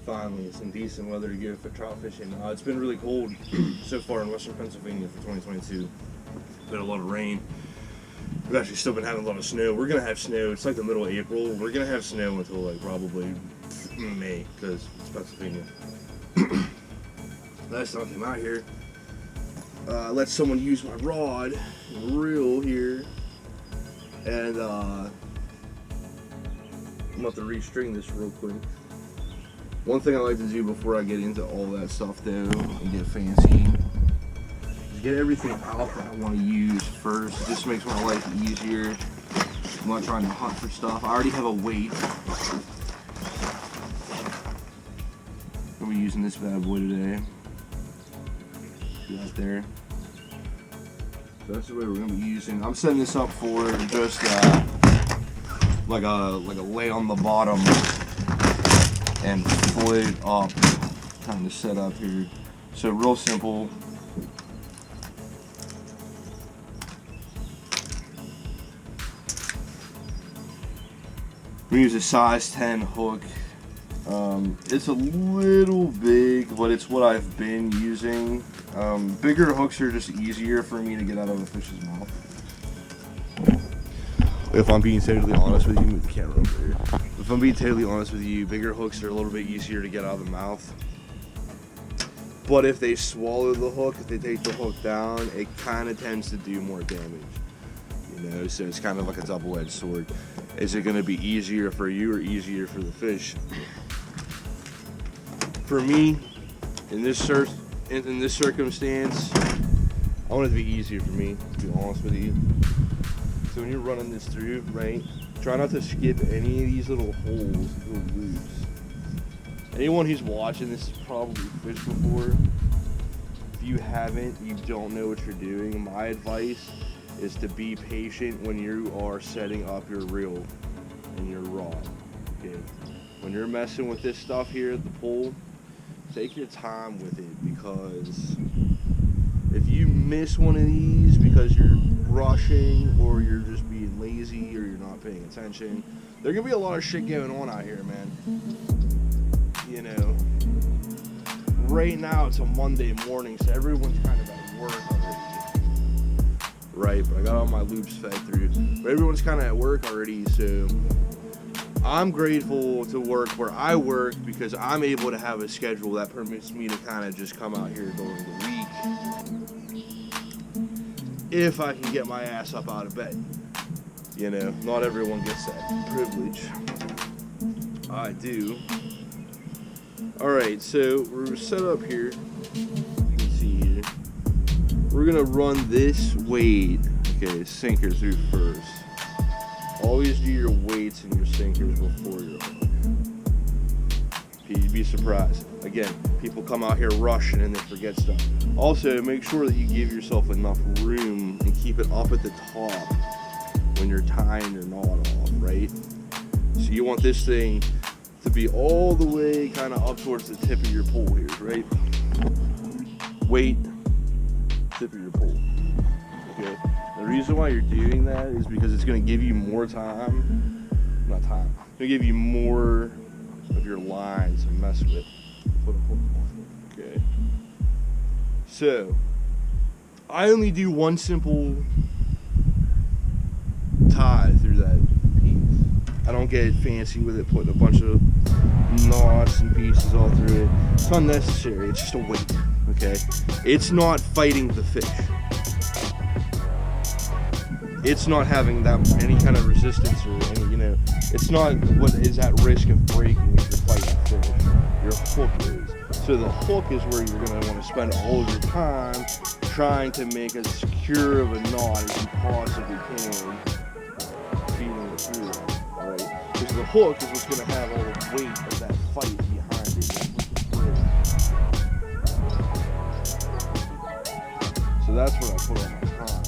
finally some decent weather to go for trout fishing. It's been really cold so far in western Pennsylvania for 2022. Been a lot of rain. We've actually still been having a lot of snow. We're gonna have snow. It's like the middle of April. We're gonna have snow until like probably May because it's Pennsylvania. Last time I came out here, I let someone use my rod and reel here, and I'm about to restring this real quick. One thing I like to do before I get into all that stuff though and get fancy is get everything out that I want to use first. It just makes my life easier. I'm not trying to hunt for stuff. I already have a weight. We'll be using this bad boy today. See that there? So that's the way we're gonna be using. I'm setting this up for just like a lay on the bottom and float up kind of setup here. So real simple. We use a size 10 hook. It's a little big, but it's what I've been using. Bigger hooks are just easier for me to get out of a fish's mouth. If I'm being totally honest with you, move the camera over there. If I'm being totally honest with you, bigger hooks are a little bit easier to get out of the mouth. But if they swallow the hook, if they take the hook down, it kind of tends to do more damage. You know, so it's kind of like a double-edged sword. Is it going to be easier for you or easier for the fish? For me, in this circumstance, I want it to be easier for me, to be honest with you. So when you're running this through, right, try not to skip any of these little holes, little loops. Anyone who's watching this has probably fished before. If you haven't, you don't know what you're doing. My advice is to be patient when you are setting up your reel and your rod. Okay, when you're messing with this stuff here at the pool, take your time with it, because if you miss one of these because you're rushing or you're just being lazy or you're not paying attention, there's gonna be a lot of shit going on out here, man. You know, right now it's a Monday morning, so everyone's kind of at work already. Right, but I got all my loops fed through. But everyone's kind of at work already, so I'm grateful to work where I work because I'm able to have a schedule that permits me to kind of just come out here during the week if I can get my ass up out of bed. You know, not everyone gets that privilege. I do. Alright, so we're set up here. You can see here. We're gonna run this weight, okay, sinker through first. Always do your weights and your sinkers before your hook. You'd be surprised. Again, people come out here rushing and they forget stuff. Also, make sure that you give yourself enough room and keep it up at the top when you're tying your knot off, right? So you want this thing to be all the way kind of up towards the tip of your pole here, right? Weight, tip of your pole. Okay. The reason why you're doing that is because it's going to give you more time, it's going to give you more of your line to mess with. Put a hook on. Okay. So, I only do one simple tie through that piece. I don't get fancy with it, putting a bunch of knots and pieces all through it. It's unnecessary. It's just a weight. Okay. It's not fighting the fish. It's not having that any kind of resistance or any, you know, it's not what is at risk of breaking if you're fighting fish. Your hook is. So the hook is where you're going to want to spend all of your time trying to make as secure of a knot as you possibly can, feeding it through, alright? Because the hook is what's going to have all the weight of that fight behind it. So that's where I put all my time.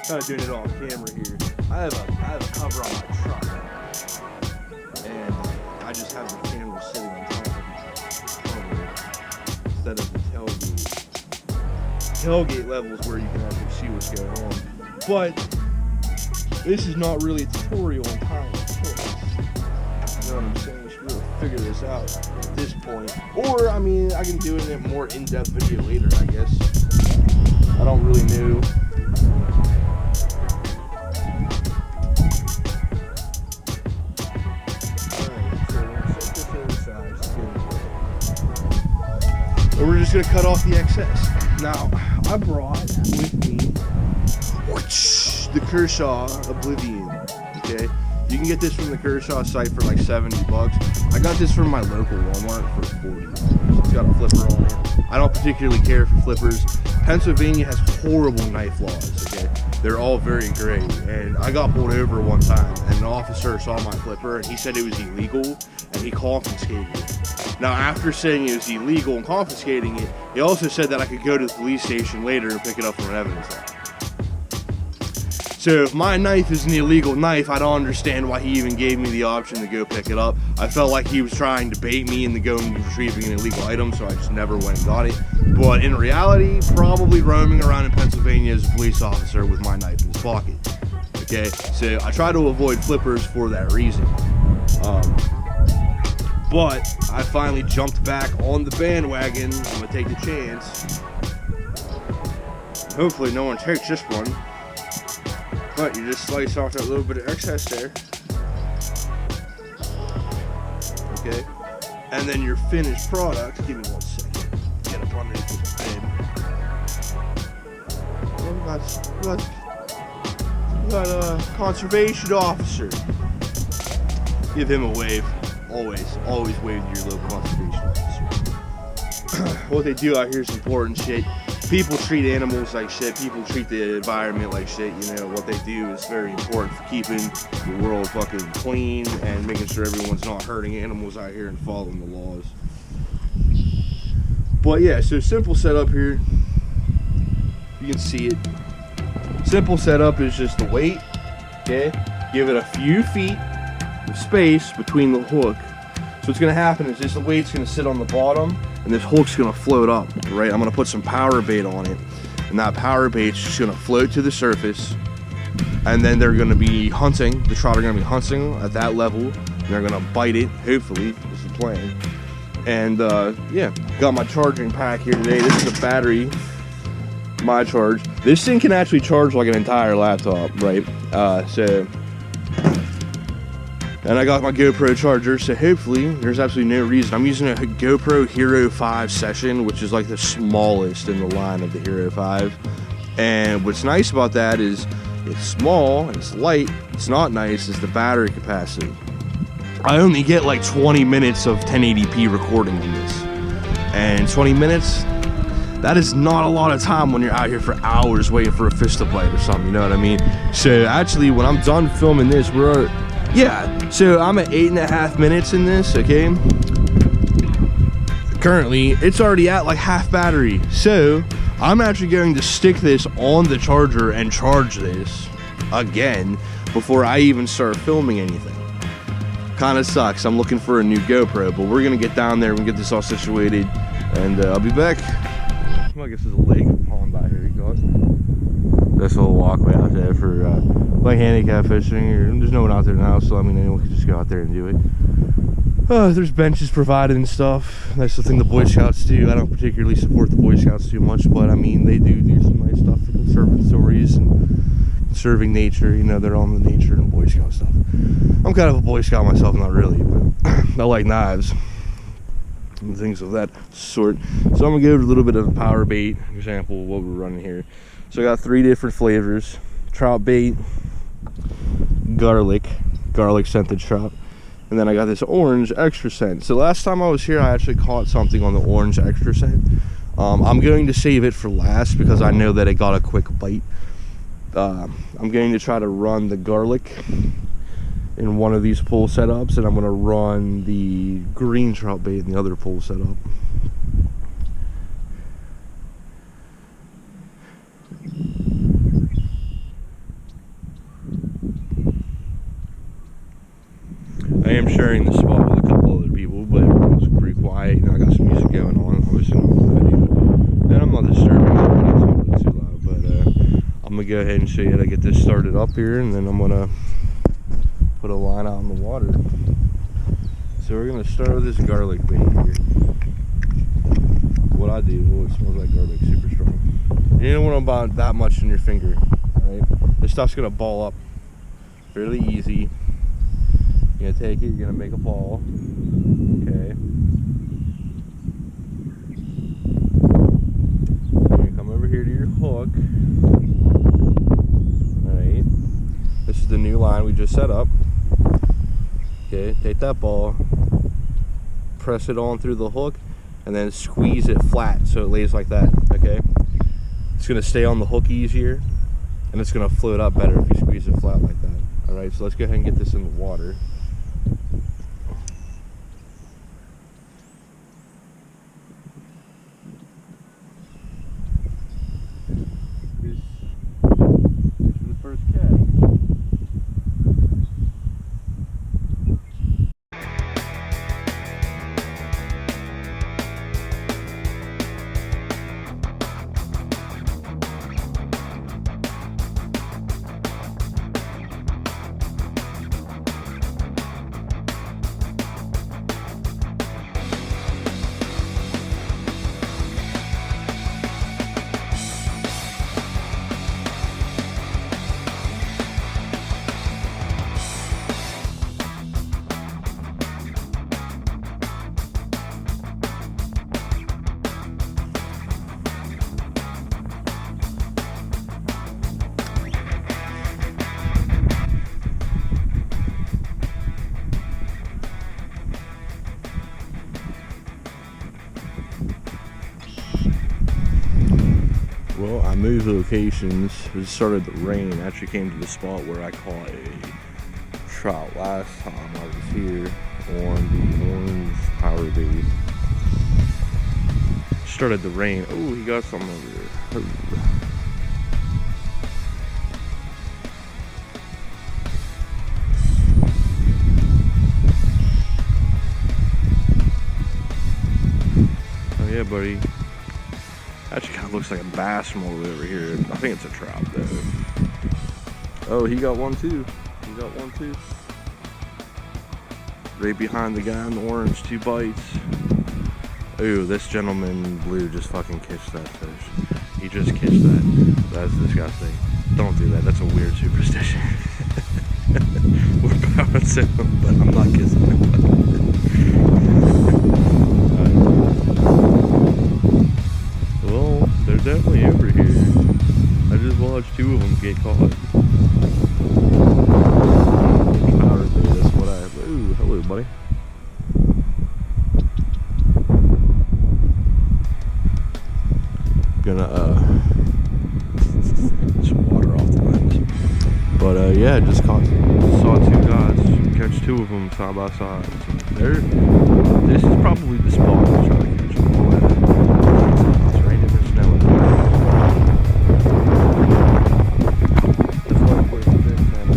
Kind of doing it off camera here. I have a cover on my truck, and I just have the camera sitting on top of it. tailgate levels where you can actually see what's going on. But this is not really a tutorial on tying hooks. You know what I'm saying? You should be able to figure this out at this point. Or, I mean, I can do it in a more in-depth video later, I guess. I don't really know. And we're just gonna cut off the excess. Now, I brought with me the Kershaw Oblivion. Okay, you can get this from the Kershaw site for like $70. I got this from my local Walmart for $40. It's got a flipper on it. I don't particularly care for flippers. Pennsylvania has horrible knife laws. Okay, they're all very gray. And I got pulled over one time, and an officer saw my flipper, and he said it was illegal, and he confiscated it. Now, after saying it was illegal and confiscating it, he also said that I could go to the police station later and pick it up from an evidence lab. So if my knife is an illegal knife, I don't understand why he even gave me the option to go pick it up. I felt like he was trying to bait me into going and retrieving an illegal item, so I just never went and got it. But in reality, probably roaming around in Pennsylvania as a police officer with my knife in his pocket. Okay, so I try to avoid flippers for that reason. But I finally jumped back on the bandwagon. I'm gonna take the chance. Hopefully no one takes this one. But you just slice off that little bit of excess there. Okay. And then your finished product, give me 1 second. Get up underneath this bed. We got a conservation officer. Give him a wave. Always wave to your local conservation officer. What they do out here is important shit. People treat animals like shit. People treat the environment like shit. You know, what they do is very important for keeping the world fucking clean and making sure everyone's not hurting animals out here and following the laws. But yeah, so simple setup here. You can see it. Simple setup is just the weight. Okay, give it a few feet of space between the hook. So what's gonna happen is this weight's gonna sit on the bottom and this hook's gonna float up, right? I'm gonna put some power bait on it, and that power bait's just gonna float to the surface, and then they're gonna be hunting, the trout are gonna be hunting at that level, and they're gonna bite it, hopefully, this is the plan. And yeah, got my charging pack here today. This is a battery, my charge. This thing can actually charge like an entire laptop, right? And I got my GoPro charger, so hopefully there's absolutely no reason. I'm using a GoPro Hero 5 Session, which is like the smallest in the line of the Hero 5. And what's nice about that is it's small and it's light. It's not nice is the battery capacity. I only get like 20 minutes of 1080p recording in this. And 20 minutes, that is not a lot of time when you're out here for hours waiting for a fish to bite or something, you know what I mean? So actually, when I'm done filming this, so I'm at 8.5 minutes in this, okay? Currently, it's already at like half battery. So I'm actually going to stick this on the charger and charge this again before I even start filming anything. Kind of sucks. I'm looking for a new GoPro, but we're gonna get down there and get this all situated, and I'll be back. I guess there's a lake pond out here, you got this little walkway out there for like handicap fishing. There's no one out there now, so I mean anyone can just go out there and do it. There's benches provided and stuff. That's the thing the Boy Scouts do. I don't particularly support the Boy Scouts too much, but I mean they do some nice stuff for conserving stories and conserving nature. You know, they're on the nature and Boy Scout stuff. I'm kind of a Boy Scout myself, not really, but I like knives and things of that sort. So I'm gonna give it a little bit of a power bait example of what we're running here. So I got 3 different flavors: trout bait, garlic scented trout, and then I got this orange extra scent. So last time I was here, I actually caught something on the orange extra scent. I'm going to save it for last because I know that it got a quick bite. I'm going to try to run the garlic in one of these pole setups, and I'm going to run the green trout bait in the other pole setup. I am sharing the spot with a couple other people, but everyone's pretty quiet. You know, I got some music going on. Obviously, not the video. And I'm not disturbing everybody. go ahead and show you how to get this started up here, and then I'm gonna put a line out in the water. So we're gonna start with this garlic bait here. What I do, oh, it smells like garlic, super strong. You don't want to about that much in your finger, alright? This stuff's gonna ball up fairly easy. You're gonna take it, you're gonna make a ball. Okay. You're gonna come over here to your hook. Alright. This is the new line we just set up. Okay, take that ball, press it on through the hook, and then squeeze it flat so it lays like that, okay? It's gonna stay on the hook easier, and it's gonna float up better if you squeeze it flat like that. Alright, so let's go ahead and get this in the water. Here's the first catch. Well, I moved locations. It started to rain. I actually came to the spot where I caught a trout last time I was here on the orange power bait. Started to rain. Oh, he got something over there. Oh. Oh yeah, buddy. Actually kind of looks like a bass from all the way over here. I think it's a trout though. Oh, he got one too. He got one too. Right behind the guy in the orange, 2 bites. Oh, this gentleman in blue just fucking kissed that fish. He just kissed that. That's disgusting. Don't do that. That's a weird superstition. We're bouncing him, but I'm not kissing him. Well, they're definitely over here. I just watched 2 of them get caught. Power bait, that's what I have. Ooh, hello, buddy. Gonna some water off the lens. But yeah, just saw 2 guys catch 2 of them side by side. So this is probably the spot to try to catch them. It's raining and snowing. That's why we're in this, man.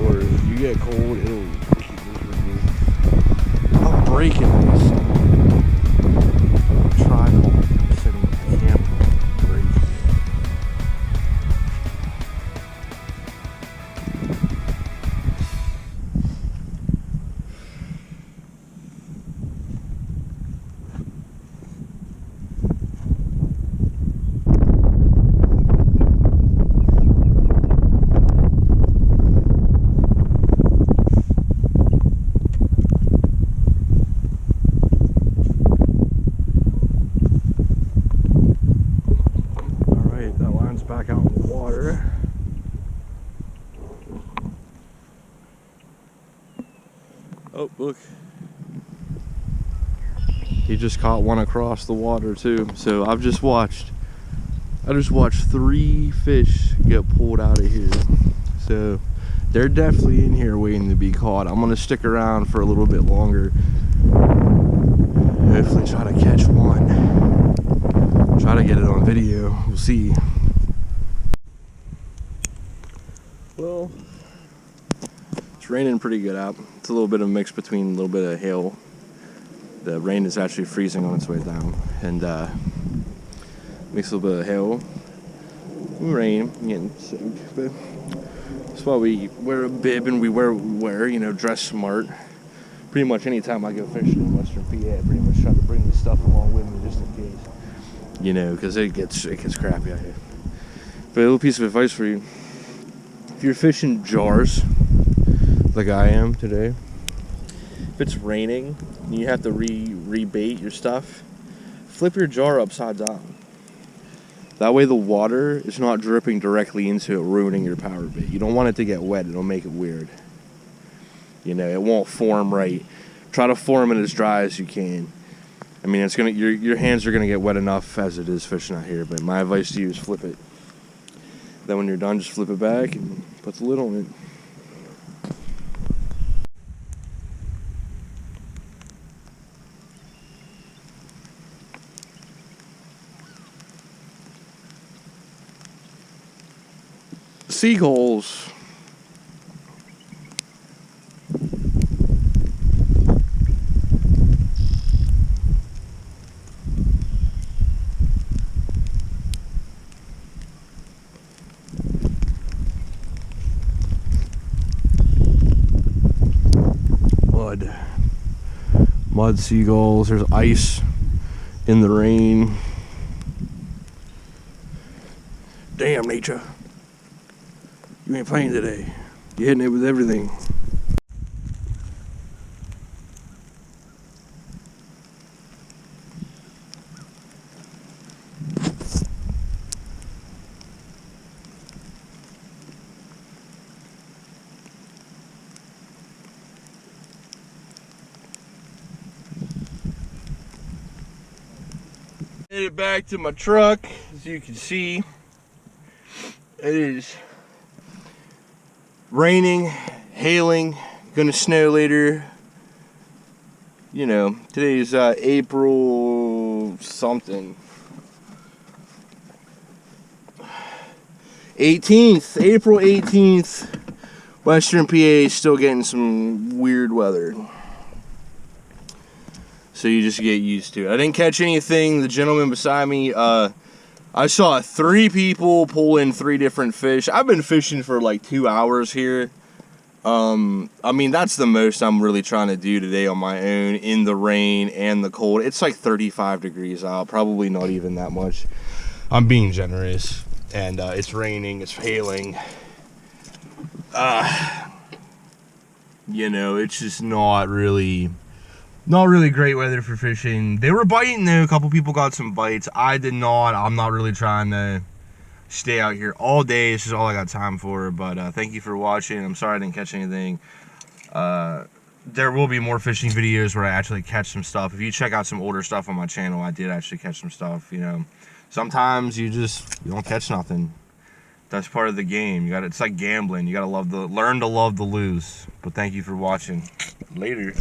Or if you get cold, it'll keep miserable. I'm breaking this. Back out in the water. Oh, look. He just caught one across the water too. So I just watched 3 fish get pulled out of here. So they're definitely in here waiting to be caught. I'm gonna stick around for a little bit longer. Hopefully try to catch one. Try to get it on video. We'll see. Well, it's raining pretty good out. It's a little bit of a mix between a little bit of hail. The rain is actually freezing on its way down, and mix a little bit of hail, rain, I'm getting soaked, but that's why we wear a bib and we wear what we wear, you know, dress smart. Pretty much any time I go fishing in Western PA, I pretty much try to bring the stuff along with me just in case. You know, because it gets crappy out here. But a little piece of advice for you. If you're fishing jars, like I am today, if it's raining and you have to rebait your stuff, flip your jar upside down. That way the water is not dripping directly into it, ruining your power bait. You don't want it to get wet, it'll make it weird. You know, it won't form right. Try to form it as dry as you can. I mean, it's gonna your hands are gonna get wet enough as it is fishing out here, but my advice to you is flip it. Then when you're done, just flip it back and put the lid on it. Seagulls. Mud seagulls. There's ice in the rain. Damn, nature. You ain't playing today. You're hitting it with everything. Headed back to my truck. As you can see, it is raining, hailing, gonna snow later. You know, today's April something. 18th, April 18th. Western PA is still getting some weird weather. So you just get used to it. I didn't catch anything. The gentleman beside me, I saw 3 people pull in 3 different fish. I've been fishing for like 2 hours here. I mean, that's the most I'm really trying to do today on my own in the rain and the cold. It's like 35 degrees out, probably not even that much. I'm being generous. And it's raining, it's hailing. You know, it's just not really great weather for fishing. They were biting though. A couple people got some bites. I did not. I'm not really trying to stay out here all day. This is all I got time for. But thank you for watching. I'm sorry I didn't catch anything. There will be more fishing videos where I actually catch some stuff. If you check out some older stuff on my channel, I did actually catch some stuff. You know, sometimes you don't catch nothing. That's part of the game. It's like gambling. You gotta learn to love the lose. But thank you for watching. Later.